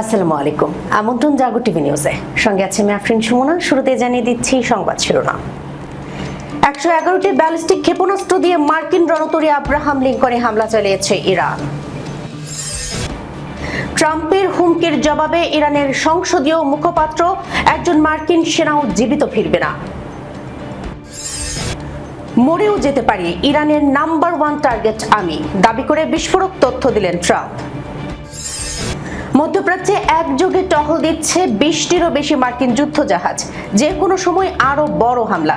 আসসালামু আলাইকুম। আমন্ত্রণ জাগো টিভি নিউজে, সঙ্গে আছে আমি আফরিন সুমনা। শুরুতে জানিয়ে দিচ্ছি সংবাদ শিরোনাম। 111টি ব্যালিস্টিক ক্ষেপণাস্ত্র দিয়ে মার্কিন রণতরী আব্রাহাম লিঙ্কনে হামলা চালিয়েছে ইরান। ট্রাম্পের হুমকির জবাবে ইরানের সংসদীয় মুখপাত্র, একজন মার্কিন সেনাও জীবিত ফিরবে না। মরেও যেতে পারি, ইরানের নাম্বার 1 টার্গেট আমি, দাবি করে বিস্ফোরক তথ্য দিলেন ট্রাম্প। মধ্যপ্রাচ্যে একযোগে টহল দিচ্ছে 20টিরও বেশি মার্কিন যুদ্ধজাহাজ, যে কোনো সময় আরো বড় হামলা।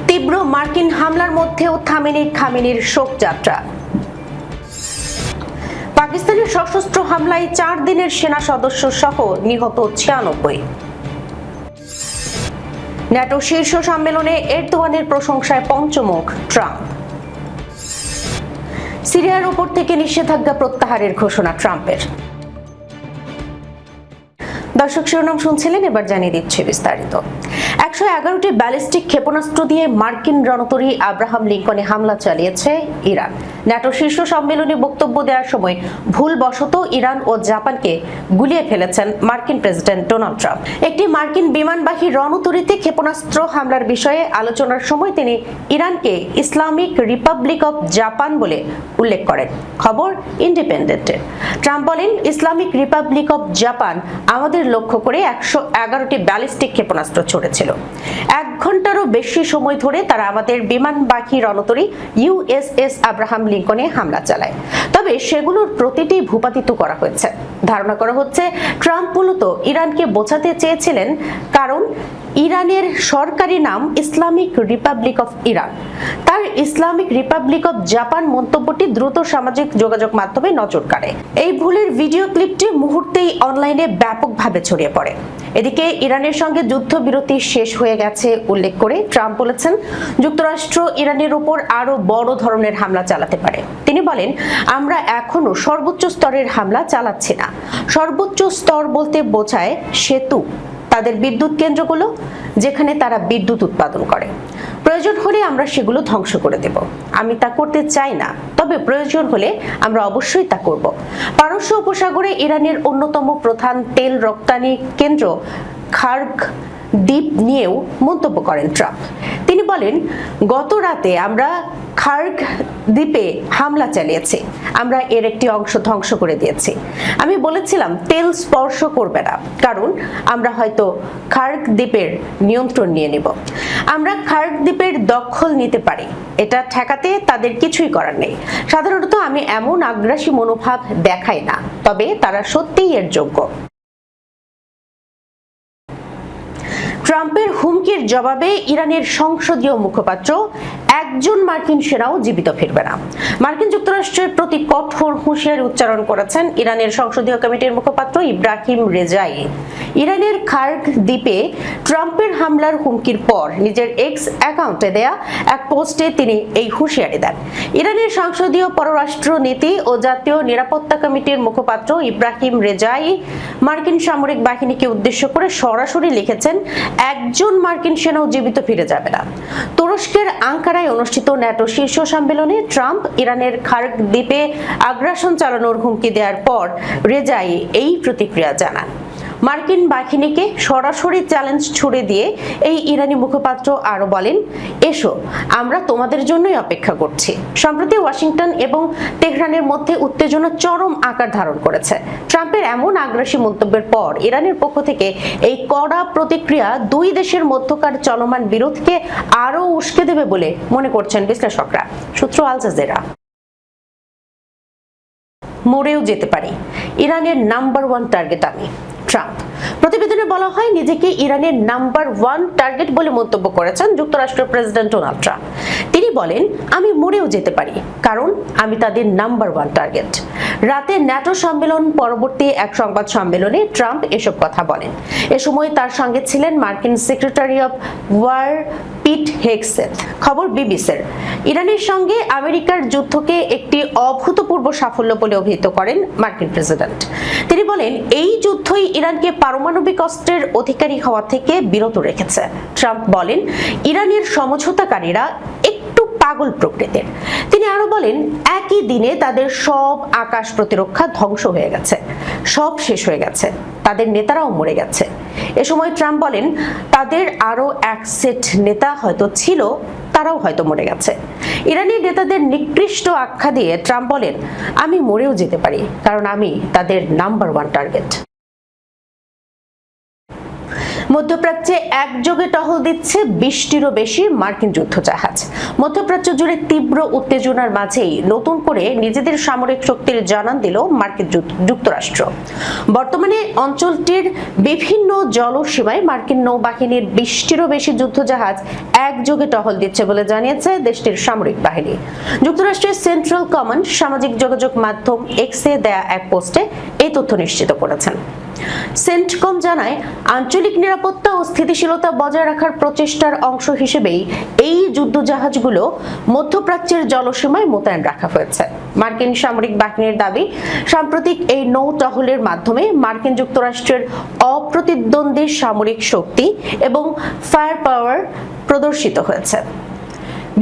তীব্র মার্কিন হামলার মধ্যেও থামেনি খামেনির শোকযাত্রা। পাকিস্তানের সশস্ত্র হামলায় 4 দিনের সেনা সদস্য সহ নিহত 96। ন্যাটো শীর্ষ সম্মেলনে এরদোয়ানের প্রশংসায় পঞ্চমুখ ট্রাম্প। সিরিয়ার উপর থেকে নিষেধাজ্ঞা প্রত্যাহারের ঘোষণা ট্রাম্পের। দর্শক শিরোনাম শুনছিলেন, এবার জানিয়ে দিচ্ছি বিস্তারিত। 111টি ব্যালিস্টিক ক্ষেপণাস্ত্র দিয়ে মার্কিন রণতরী আব্রাহাম লিঙ্কনে হামলা চালিয়েছে ইরান। ন্যাটো শীর্ষ সম্মেলনে বক্তব্য দেওয়ার সময় ভুলবশত ইরান ও জাপানকে গুলিয়ে ফেলেছেন মার্কিন প্রেসিডেন্ট ডোনাল্ড ট্রাম্প। একটি মার্কিন বিমানবাহী রণতরীতে ক্ষেপণাস্ত্র হামলার বিষয়ে আলোচনার সময় তিনি ইরানকে ইসলামিক রিপাবলিক অব জাপান বলে উল্লেখ করেন। খবর ইন্ডিপেন্ডেন্টের। ট্রাম্প বলেন, ইসলামিক রিপাবলিক অব জাপান আমাদের লক্ষ্য করে 111টি ব্যালিস্টিক ক্ষেপণাস্ত্র ছড়েছিল। 1 ঘন্টারও বেশি সময় ধরে তারা আমাদের বিমানবাহী রণতরী ইউএসএস আব্রাহাম লিঙ্কনে হামলা চালায়। তবে সেগুলোর প্রতিটি ভূপাতিত করা হয়েছে। ধারণা করা হচ্ছে ট্রাম্প মূলত ইরানকে বোঝাতে চেয়েছিলেন, কারণ ইরানের সরকারি নাম ইসলামিক রিপাবলিক অফ ইরান। তার ইসলামিক রিপাবলিক অফ জাপান মন্তব্যটি দ্রুত সামাজিক যোগাযোগ মাধ্যমে নজর কাড়ে। এই ভুলের ভিডিও ক্লিপটি মুহূর্তেই অনলাইনে ব্যাপকভাবে ছড়িয়ে পড়ে। এদিকে ইরানের সঙ্গে যুদ্ধবিরতি শেষ হয়ে গেছে উল্লেখ করে ট্রাম্প বলেছেন, যুক্তরাষ্ট্র ইরানের উপর আরো বড় ধরনের হামলা চালাতে পারে। তিনি বলেন, আমরা এখনো সর্বোচ্চ স্তরের হামলা চালাচ্ছি না। সর্বোচ্চ স্তর বলতে বোঝায় সেতু, তাদের বিদ্যুৎ কেন্দ্রগুলো, যেখানে তারা বিদ্যুৎ উৎপাদন করে। প্রয়োজন হলে আমরা সেগুলো ধ্বংস করে দেব। আমি তা করতে চাই না, তবে প্রয়োজন হলে আমরা অবশ্যই তা করব। পারস্য উপসাগরে ইরানের অন্যতম প্রধান তেল রপ্তানি কেন্দ্র খার্গ দ্বীপ নিয়েও মন্তব্য করেন ট্রাম্প। তিনি বলেন, গত রাতে আমরা খার্গ দ্বীপে হামলা চালিয়েছি। আমরা এর একটি অংশ ধ্বংস করে দিয়েছি। আমি বলেছিলাম তেল স্পর্শ করবে না, কারণ আমরা হয়তো খার্গ দ্বীপের নিয়ন্ত্রণ নিয়ে নেব। আমরা খার্গ দ্বীপের দখল নিতে পারি। এটা ঠেকাতে তাদের কিছুই করার নেই। সাধারণত আমি এমন আগ্রাসী মনোভাব দেখাই না, তবে তারা সত্যিই এর যোগ্য। ট্রাম্পের হুমকির জবাবে ইরানের সংসদীয় মুখপাত্র, একজন মার্কিন সেনাও জীবিত ফিরবে না। মার্কিন যুক্তরাষ্ট্রের প্রতি কঠোর হুঁশিয়ারি উচ্চারণ করেছেন ইরানের সংসদীয় কমিটির মুখপাত্র ইব্রাহিম রেজাই। ইরানের খার্গ দ্বীপে ট্রাম্পের হামলার হুমকির পর নিজের এক্স অ্যাকাউন্টে দেয়া এক পোস্টে তিনি এই হুঁশিয়ারি দেন। ইরানের সংসদীয় পররাষ্ট্র নীতি ও জাতীয় নিরাপত্তা কমিটির মুখপাত্র ইব্রাহিম রেজাই মার্কিন সামরিক বাহিনীকে উদ্দেশ্য করে সরাসরি লিখেছেন, একজন মার্কিন সেনাও জীবিত ফিরে যাবে না। তুরস্কের আঙ্কারায় অনুষ্ঠিত ন্যাটো শীর্ষ সম্মেলনে ট্রাম্প ইরানের খার্গ দ্বীপে আগ্রাসন চালানোর হুমকি দেওয়ার পর রেজাই এই প্রতিক্রিয়া জানান। মার্কিন বাহিনীকে সরাসরি চ্যালেঞ্জ ছুড়ে দিয়ে এই ইরানি মুখপাত্র আরো বলেন, এসো, আমরা তোমাদের জন্যই অপেক্ষা করছি। সম্প্রতি ওয়াশিংটন এবং তেহরানের মধ্যে উত্তেজনা চরম আকার ধারণ করেছে। ট্রাম্পের এমন আগ্রাসী মন্তব্যের পর ইরানের পক্ষ থেকে এই কড়া প্রতিক্রিয়া দুই দেশের মধ্যকার চলমান বিরোধকে আরো উস্কে দেবে বলে মনে করছেন বিশ্লেষকরা। সূত্র আল জাজিরা। মরেও যেতে পারি, ইরানের নাম্বার 1 টার্গেট আমি, ট্রাম্প। প্রতিবেদনে বলা হয়, নিজেকে ইরানের নাম্বার 1 টার্গেট বলে মন্তব্য করেছেন যুক্তরাষ্ট্রের প্রেসিডেন্ট ডোনাল্ড ট্রাম্প। তিনি বলেন, আমি মরেও যেতে পারি, কারণ আমি তাদের নাম্বার 1 টার্গেট। রাতে ন্যাটো সম্মেলন পরবর্তী এক সংবাদ সম্মেলনে ট্রাম্প এসব কথা বলেন। এ সময় তার সঙ্গে ছিলেন মার্কিন secretary of war Pete Hegseth. খবর বিবিসির। ইরানের সঙ্গে আমেরিকার যুদ্ধকে একটি অভূতপূর্ব সাফল্য বলে অভিহিত করেন মার্কিন প্রেসিডেন্ট। তিনি বলেন, এই যুদ্ধই ইরানকে পারমাণবিক অস্ত্রের অধিকারী হওয়া থেকে বিরত রেখেছে। ট্রাম্প বলেন, ইরানের সমঝোতাকারীরা একটু পাগল প্রকৃতির। তিনি আরো বলেন, একই দিনে তাদের সব আকাশ প্রতিরক্ষা ধ্বংস হয়ে গেছে, সব শেষ হয়ে গেছে, তাদের নেতারাও মরে গেছে। এ সময় ট্রাম্প বলেন, তাদের আরো এক সেট নেতা হয়তো ছিল, তারাও হয়তো মরে গেছে। ইরানি নেতাদের নিকৃষ্ট আখ্যা দিয়ে ট্রাম্প বলেন, আমি মরেও যেতে পারি, কারণ আমি তাদের নাম্বার 1 টার্গেট। মধ্যপ্রাচ্যে একযোগে টহল দিচ্ছে 20টিরও বেশি মার্কিন যুদ্ধজাহাজ। মধ্যপ্রাচ্য জুড়ে তীব্র উত্তেজনার মাঝেই নতুন করে নিজেদের সামরিক শক্তির জানান দিল মার্কিন যুক্তরাষ্ট্র। বর্তমানে অঞ্চলটির বিভিন্ন জলসীমায় মার্কিন নৌবাহিনীর 20টিরও বেশি যুদ্ধজাহাজ একযোগে টহল দিচ্ছে বলে জানিয়েছে দেশটির সামরিক বাহিনী। যুক্তরাষ্ট্রের সেন্ট্রাল কমান্ড সামাজিক যোগাযোগ মাধ্যম এক্সে দেয়া এক পোস্টে এই তথ্য নিশ্চিত করেছেন। সেন্টকম জানায়, আঞ্চলিক নিরাপত্তা ও স্থিতিশীলতা বজায় রাখার প্রচেষ্টার অংশ হিসেবেই এই যুদ্ধজাহাজগুলো মধ্যপ্রাচ্যের জলসীমায় মোতায়েন রাখা হয়েছে। মার্কিন সামরিক বাহিনীর দাবি, সাম্প্রতিক এই নৌ টহলের মাধ্যমে মার্কিন যুক্তরাষ্ট্রের অপ্রতিদ্বন্দ্বী সামরিক শক্তি এবং ফায়ার পাওয়ার প্রদর্শিত হয়েছে।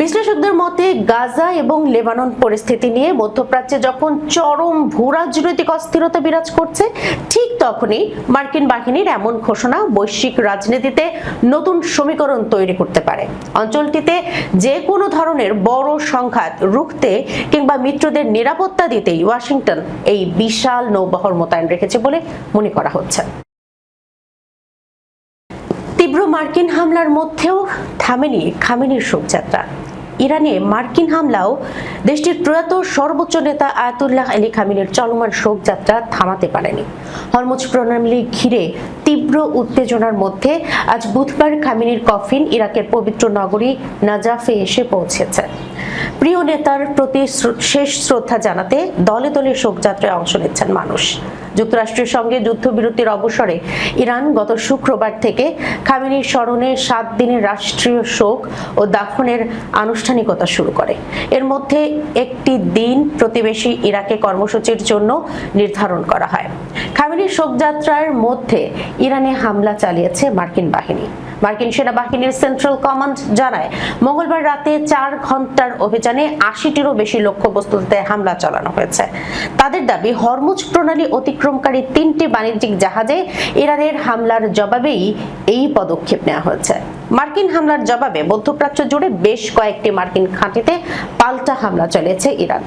বিশ্লেষকদের মতে, গাজা এবং লেবানন পরিস্থিতি নিয়ে মধ্যপ্রাচ্যে যখন চরম ভূরাজনৈতিক অস্থিরতা বিরাজ করছে, ঠিক তখনই মার্কিন বাহিনীর এমন ঘোষণা বৈশ্বিক রাজনীতিতে নতুন সমীকরণ তৈরি করতে পারে। অঞ্চলটিতে যে কোনো ধরনের বড় সংঘাত রুখতে কিংবা মিত্রদের নিরাপত্তা দিতেই ওয়াশিংটন এই বিশাল নৌবহর মোতায়েন রেখেছে বলে মনে করা হচ্ছে। তীব্র মার্কিন হামলার মধ্যেও থামেনি খামেনির শোকযাত্রা। ইরানে মার্কিন হামলাও দেশটির প্রয়াত সর্বোচ্চ নেতা আয়াতুল্লাহ আলী খামেনির চলমান শোকযাত্রা থামাতে পারেনি। হরমুজ প্রণালী ঘিরে তীব্র উত্তেজনার মধ্যে আজ বুধবার খামেনির কফিন ইরাকের পবিত্র নগরী নাজাফে এসে পৌঁছেছে। প্রিয় নেতার প্রতি শেষ শ্রদ্ধা জানাতে দলে দলে শোকযাত্রায় অংশ নিচ্ছেন মানুষ। যুক্তরাষ্ট্রের সঙ্গে যুদ্ধবিরতির অবসরে ইরান গত শুক্রবার থেকে খামেনির স্মরণে 7 দিনের রাষ্ট্রীয় শোক ও দাফনের আনুষ্ঠানিকতা শুরু করে। এর মধ্যে একটি দিন প্রতিবেশী ইরাকে কর্মসূচির জন্য নির্ধারণ করা হয়। খামেনির শোকযাত্রার মধ্যে ইরানে হামলা চালিয়েছে মার্কিন বাহিনী। মার্কিন সেনাবাহিনীর সেন্ট্রাল কমান্ড জানায়, মঙ্গলবার রাতে 4 ঘন্টার অভিযানে 80টিরও বেশি লক্ষ্যবস্তুতে হামলা চালানো হয়েছে। তাদের দাবি, হরমুজ প্রণালী অতিক্রমকারী 3টি বাণিজ্যিক জাহাজে ইরানের হামলার জবাবেই এই পদক্ষেপ নেওয়া হয়েছে। মার্কিন হামলার জবাবে মধ্যপ্রাচ্য জুড়ে বেশ কয়েকটি মার্কিন ঘাঁটিতে পাল্টা হামলা চালিয়েছে ইরান।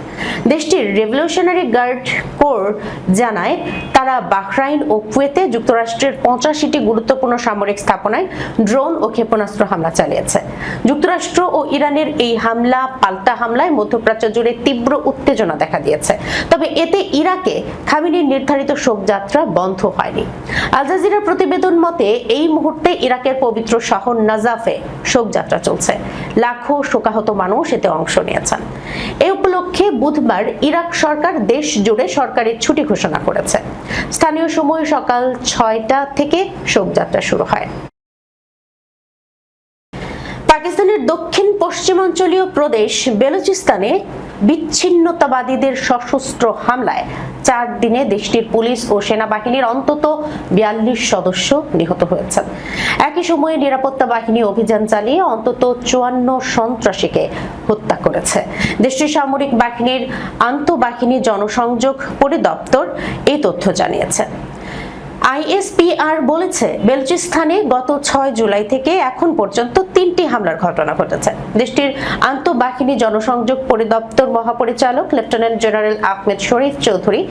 দেশটির রেভলিউশনারি গার্ড কোর জানায়, তারা বাহরাইন ও কুয়েতে যুক্তরাষ্ট্রের 85টি গুরুত্বপূর্ণ সামরিক স্থাপনায় ড্রোন ও ক্ষেপণাস্ত্র হামলা চালিয়েছে। যুক্তরাষ্ট্র ও ইরানের এই হামলা পাল্টা হামলায় মধ্যপ্রাচ্য জুড়ে তীব্র উত্তেজনা দেখা দিয়েছে। তবে এতে ইরাকে খামেনির নির্ধারিত শোকযাত্রা বন্ধ হয়নি। আল জাজিরার প্রতিবেদন মতে, এই মুহূর্তে ইরাকের পবিত্র শহর নাজাফে শোকযাত্রা চলছে। লাখো শোকাহত মানুষ এতে অংশ নিয়েছেন। এই উপলক্ষে বুধবার ইরাক সরকার দেশ জুড়ে সরকারি ছুটি ঘোষণা করেছে। স্থানীয় সময় সকাল 6টা থেকে শোকযাত্রা শুরু হয়। পাকিস্তানের দক্ষিণ পশ্চিমাঞ্চলীয় প্রদেশ বেলুচিস্তানে বিচ্ছিন্নতাবাদীদের সশস্ত্র হামলায় 4 দিনে দেশটির পুলিশ ও সেনাবাহিনীর অন্তত 42 সদস্য নিহত হয়েছেন। একই সময়ে নিরাপত্তা বাহিনী অভিযান চালিয়ে অন্তত 54 সন্ত্রাসীকে হত্যা করেছে। দেশটির সামরিক বাহিনীর আন্তঃবাহিনী জনসংযোগ পরিদপ্তর এই তথ্য জানিয়েছে। আইএসপিআর বলেছে, বেলুচিস্তানে গত 6 জুলাই থেকে এখন পর্যন্ত 3টি হামলার ঘটনা ঘটেছে। দেশটির আন্তঃবাহিনী জনসংযোগ পরিদপ্তর মহাপরিচালক লেফটেন্যান্ট জেনারেল আহমেদ শরীফ চৌধুরী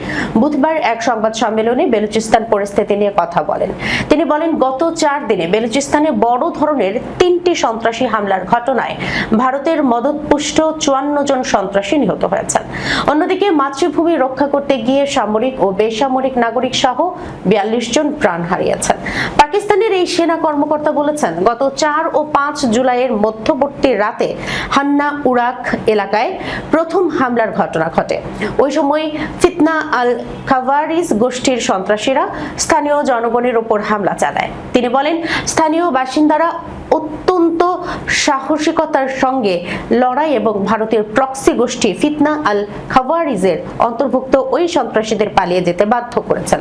বুধবার এক সংবাদ সম্মেলনে বেলুচিস্তান পরিস্থিতি নিয়ে কথা বলেন। তিনি বলেন, গত 4 দিনে বেলুচিস্তানে বড় ধরনের 3টি সন্ত্রাসী হামলার ঘটনায় ভারতের মদতপুষ্ট 54 জন সন্ত্রাসী নিহত হয়েছেন। অন্যদিকে মাতৃভূমি রক্ষা করতে গিয়ে সামরিক ও বেসামরিক নাগরিক সহ 42 জন প্রাণ হারিয়েছেন। পাকিস্তানের এই সেনা কর্মকর্তা বলেছেন, গত 4 ও 5 জুলাইয়ের মধ্যবর্তী রাতে হান্না উরাক এলাকায় প্রথম হামলার ঘটনা ঘটে। ওই সময় ফিতনা আল খাওয়ারিজ গোষ্ঠীর সন্ত্রাসীরা স্থানীয় জনগণের উপর হামলা চালায়। তিনি বলেন, স্থানীয় বাসিন্দারা অত্যন্ত সাহসিকতার সঙ্গে লড়াই এবং ভারতের প্রক্সি গোষ্ঠী ফিতনা আল খাওয়ারিজের অন্তর্ভুক্ত ওই সন্ত্রাসীদের পালিয়ে যেতে বাধ্য করেছেন।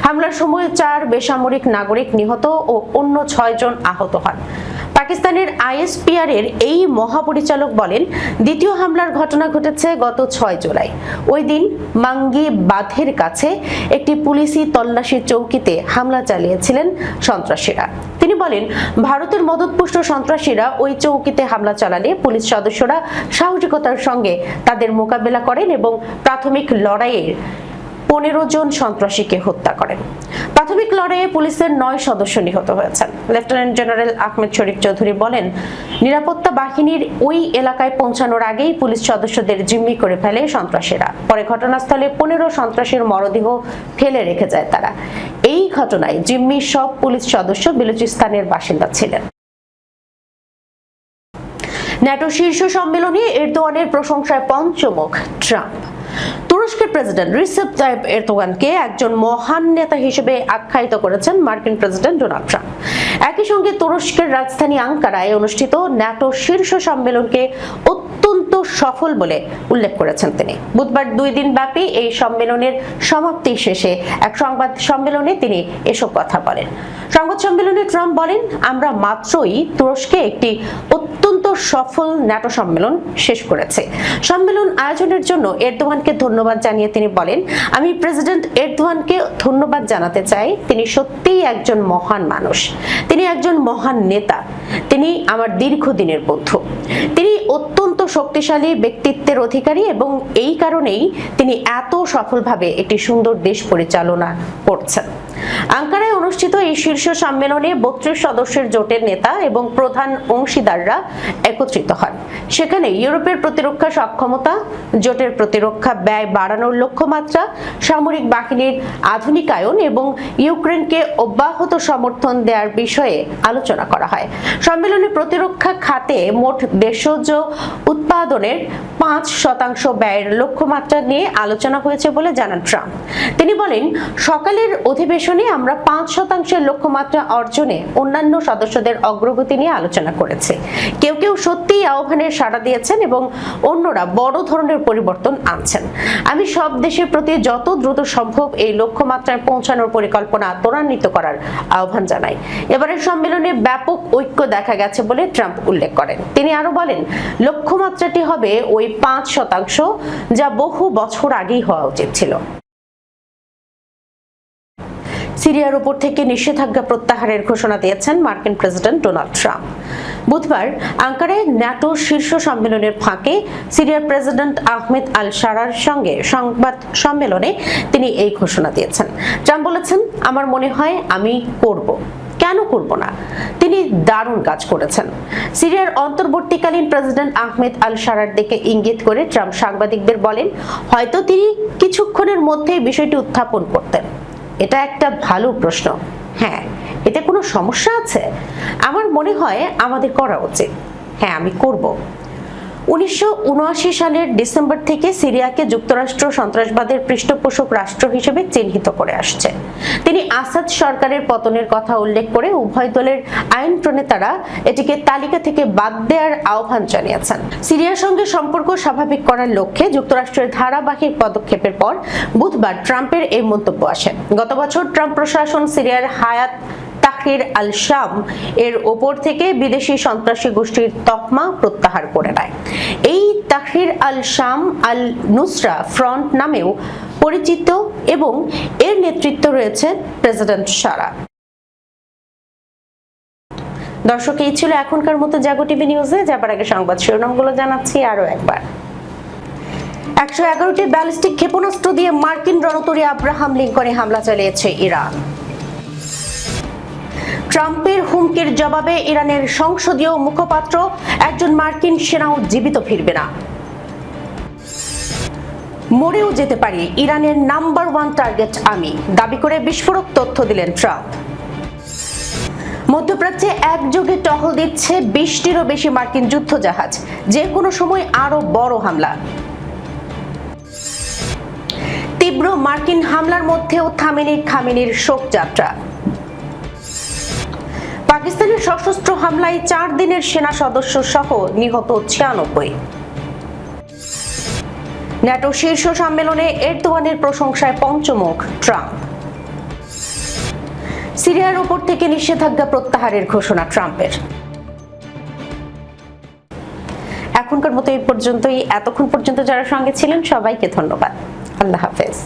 হামলার সময় 4 বেসামরিক নাগরিক নিহত ও অন্য 6 জন আহত হন। পাকিস্তানের আইএসপিআর এর এই মহাপরিচালক বলেন, দ্বিতীয় হামলার ঘটনা ঘটেছে গত 6 জুলাই। ওই দিন মাঙ্গি বাঁধের কাছে একটি পুলিশি তল্লাশি চৌকিতে হামলা চালিয়েছিলেন সন্ত্রাসীরা। তিনি বলেন, ভারতের মদতপুষ্ট সন্ত্রাসীরা ওই চৌকিতে হামলা চালালে পুলিশ সদস্যরা সাহসিকতার সঙ্গে তাদের মোকাবেলা করেন এবং প্রাথমিক লড়াইয়ের 15 জন সন্ত্রাসীকে হত্যা করেন। প্রাথমিক লড়াইয়ে পুলিশের 9 সদস্য নিহত হয়েছেন। লেফটেন্যান্ট জেনারেল আহমেদ শরীফ চৌধুরী বলেন, নিরাপত্তা বাহিনীর ওই এলাকায় পৌঁছানোর আগেই পুলিশ সদস্যদের জিম্মি করে ফেলে সন্ত্রাসীরা। পরে ঘটনাস্থলে 15 সন্ত্রাসীর মরদেহ ফেলে রেখে যায় তারা। এই ঘটনায় জিম্মি সব পুলিশ সদস্য বেলুচিস্তানের বাসিন্দা ছিলেন। ন্যাটো শীর্ষ সম্মেলনে এরদোয়ানের প্রশংসায় পঞ্চমুখ ট্রাম্প। তুরস্কের প্রেসিডেন্ট রিসেপ তাইপ এরদোয়ানকে একজন মহান নেতা হিসেবে আখ্যায়িত করেছেন মার্কিন প্রেসিডেন্ট ডোনাল্ড ট্রাম্প। একই সঙ্গে তুরস্কের রাজধানী আঙ্কারায় অনুষ্ঠিত ন্যাটো শীর্ষ সম্মেলনকে অত্যন্ত সফল বলে উল্লেখ করেছেন তিনি। বুধবার 2 দিন ব্যাপী এই সম্মেলনের সমাপ্তি শেষে এক সংবাদ সম্মেলনে তিনি এসব কথা বলেন। সংবাদ সম্মেলনে ট্রাম্প বলেন, আমরা মাত্রই তুরস্কে একটি অত্যন্ত সফল ন্যাটো সম্মেলন শেষ করেছে। সম্মেলন আয়োজনের জন্য এরদোয়ানকে ধন্যবাদ জানিয়ে তিনি বলেন, আমি প্রেসিডেন্ট এরদোয়ানকে ধন্যবাদ জানাতে চাই। তিনি সত্যিই একজন মহান মানুষ, তিনি একজন মহান নেতা, তিনি আমার দীর্ঘদিনের বন্ধু। তিনি অত্যন্ত শক্তিশালী ব্যক্তিত্বের অধিকারী এবং এই কারণেই তিনি এত সফলভাবে একটি সুন্দর দেশ পরিচালনা করছেন। আঙ্কারায় অনুষ্ঠিত এই শীর্ষ সম্মেলনে 32 সদস্যের জোটের নেতা এবং প্রধান অংশীদাররা একত্রিত হন। সেখানে ইউরোপের প্রতিরক্ষা সক্ষমতা, জোটের প্রতিরক্ষা ব্যয় বাড়ানোর লক্ষ্যমাত্রা, সামরিক বাহিনীর আধুনিকায়ন এবং ইউক্রেনকে অব্যাহত সমর্থন দেওয়ার বিষয়ে আলোচনা করা হয়। সম্মেলনে প্রতিরক্ষা খাতে মোট দেশজ উৎপাদনের 5% ব্যয়ের লক্ষ্যমাত্রা নিয়ে আলোচনা হয়েছে বলে জানান ট্রাম্প। তিনি বলেন, সকালের অধিবেশনে আমরা 5% লক্ষ্যমাত্রা অর্জনে অন্যান্য সদস্যদের অগ্রগতি নিয়ে আলোচনা করেছি। কেউ কেউ সত্যিই আহ্বানের সাড়া দিয়েছেন এবং অন্যরা বড় ধরনের পরিবর্তন আনছেন। আমি সব দেশের প্রতি যত দ্রুত সম্ভব এই লক্ষ্যমাত্রায় পৌঁছানোর পরিকল্পনা ত্বরান্বিত করার আহ্বান জানাই। এবারের সম্মেলনে ব্যাপক ঐক্য দেখা গেছে বলে ট্রাম্প উল্লেখ করেন। তিনি আরো বলেন, লক্ষ্যমাত্রাটি হবে ওই 5%, যা বহু বছর আগেই হওয়া উচিত ছিল। সিরিয়ার উপর থেকে নিষেধাজ্ঞা প্রত্যাহারের ঘোষণা দিয়েছেন মার্কিন প্রেসিডেন্ট ডোনাল্ড ট্রাম্প। বুধবার আঙ্কারায় ন্যাটো শীর্ষ সম্মেলনের ফাঁকে সিরিয়ার প্রেসিডেন্ট আহমেদ আল শারার সঙ্গে সংবাদ সম্মেলনে তিনি এই ঘোষণা দিয়েছেন। ট্রাম্প বলেছেন, আমার মনে হয় আমি করব। কেন করব না? তিনি দারুণ কাজ করেছেন। সিরিয়ার অন্তর্বর্তীকালীন প্রেসিডেন্ট আহমেদ আল শারার দিকে ইঙ্গিত করে ট্রাম্প সাংবাদিকদের বলেন, হয়তো তিনি কিছুক্ষণের মধ্যেই বিষয়টি উত্থাপন করতেন। এটা একটা ভালো প্রশ্ন। হ্যাঁ, এতে কোনো সমস্যা আছে? আমার মনে হয় আমাদের করা উচিত। হ্যাঁ, আমি করব। 1979 সালের ডিসেম্বর থেকে সিরিয়াকে যুক্তরাষ্ট্র সন্ত্রাসবাদের পৃষ্ঠপোষক রাষ্ট্র হিসেবে চিহ্নিত করে আসছে। তিনি আসাদ সরকারের পতনের কথা উল্লেখ করে উভয় দলের আইন প্রণেতারা এটিকে তালিকা থেকে বাদ দেওয়ার আহ্বান জানিয়েছেন। সিরিয়ার সঙ্গে সম্পর্ক স্বাভাবিক করার লক্ষ্যে যুক্তরাষ্ট্রের ধারাবাহিক পদক্ষেপের পর বুধবার ট্রাম্পের এই মন্তব্য আসে। গত বছর ট্রাম্প প্রশাসন সিরিয়ার হায়াত তাহরির আল শাম এর ওপর থেকে বিদেশি সন্ত্রাসী গোষ্ঠীর তকমা প্রত্যাহার করে নেয়। এই তাহরির আল শাম আল নুসরা ফ্রন্ট নামেও পরিচিত এবং এর নেতৃত্বে রয়েছে প্রেসিডেন্ট শারা। দর্শক, এই ছিল এখনকার মতো জাগো টিভি নিউজে। যাবার আগে সংবাদ শিরোনামগুলো জানাচ্ছি আরো একবার। 111টি ব্যালিস্টিক ক্ষেপণাস্ত্র দিয়ে মার্কিন রণতরী আব্রাহাম লিঙ্কনে হামলা চালিয়েছে ইরান। ট্রাম্পের হুমকির জবাবে ইরানের সংসদীয় মুখপাত্র, একজন মার্কিন সেনাও জীবিত ফিরবে না। মরেও যেতে পারি, ইরানের নাম্বার 1 টার্গেট আমি, দাবি করে বিস্ফোরক তথ্য দিলেন ট্রাম্প। মধ্যপ্রাচ্যে একযোগে টহল দিচ্ছে 20টিরও বেশি মার্কিন যুদ্ধজাহাজ, যে কোনো সময় আরো বড় হামলা। তীব্র মার্কিন হামলার মধ্যেও থামেনি খামেনির শোকযাত্রা। পাকিস্তানের সশস্ত্র হামলায় 4 দিনের সেনা সদস্য সহ নিহত 96। ন্যাটো শীর্ষ সম্মেলনে এরদোয়ানের প্রশংসায় পঞ্চমুখ ট্রাম্প। সিরিয়ার উপর থেকে নিষেধাজ্ঞা প্রত্যাহারের ঘোষণা ট্রাম্পের। এখনকার মতো এই পর্যন্তই। এতক্ষণ পর্যন্ত যারা সঙ্গে ছিলেন সবাইকে ধন্যবাদ। আল্লাহ হাফেজ।